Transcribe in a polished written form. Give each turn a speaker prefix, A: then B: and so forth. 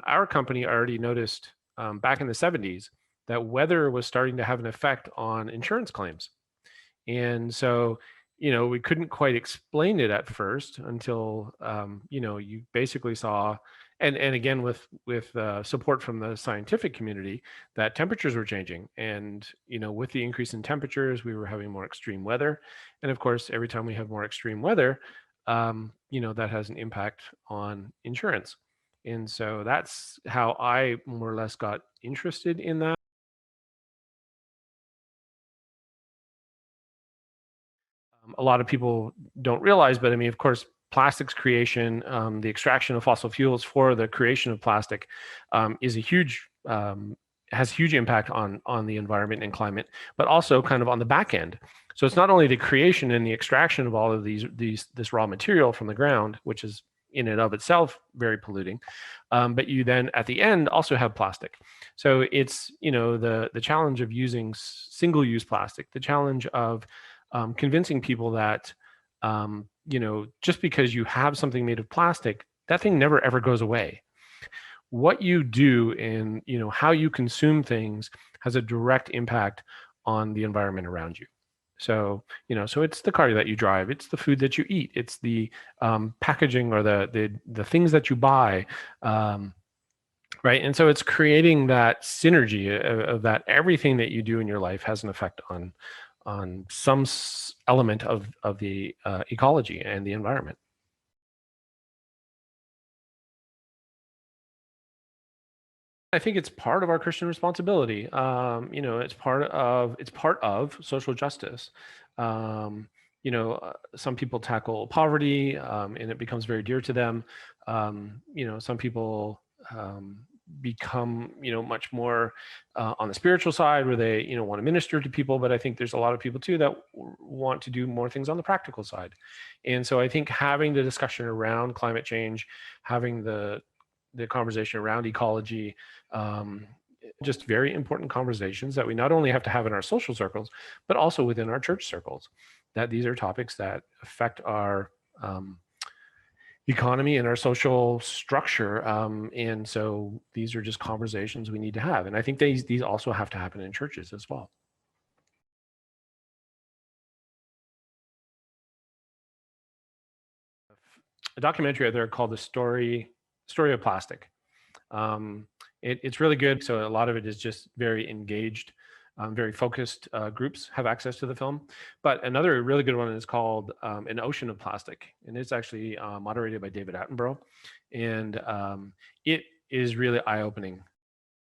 A: our company already noticed back in the 70s that weather was starting to have an effect on insurance claims. And so, we couldn't quite explain it at first until, you basically saw, and again with support from the scientific community, that temperatures were changing. And, with the increase in temperatures, we were having more extreme weather. And of course, every time we have more extreme weather, that has an impact on insurance. And so that's how I more or less got interested in that. A lot of people don't realize, but I mean, of course, plastics creation, the extraction of fossil fuels for the creation of plastic, is a huge has huge impact on the environment and climate, but also kind of on the back end. So it's not only the creation and the extraction of all of this raw material from the ground, which is in and of itself very polluting, but you then at the end also have plastic. So it's the challenge of using single-use plastic, the challenge of convincing people that just because you have something made of plastic, that thing never ever goes away. What you do and how you consume things has a direct impact on the environment around you. So so it's the car that you drive, it's the food that you eat, it's the packaging or the things that you buy. Right. And so it's creating that synergy of that everything that you do in your life has an effect on some element of the ecology and the environment. I think it's part of our Christian responsibility. It's part of social justice. Some people tackle poverty, and it becomes very dear to them. Some people become much more on the spiritual side, where they want to minister to people. But I think there's a lot of people too that want to do more things on the practical side. And so I think having the discussion around climate change, having the conversation around ecology, um, just very important conversations that we not only have to have in our social circles, but also within our church circles, that these are topics that affect our economy and our social structure. And so these are just conversations we need to have. And I think these also have to happen in churches as well. A documentary out there called The Story of Plastic. It's really good. So a lot of it is just very engaged, very focused groups have access to the film. But another really good one is called An Ocean of Plastic. And it's actually moderated by David Attenborough. And it is really eye-opening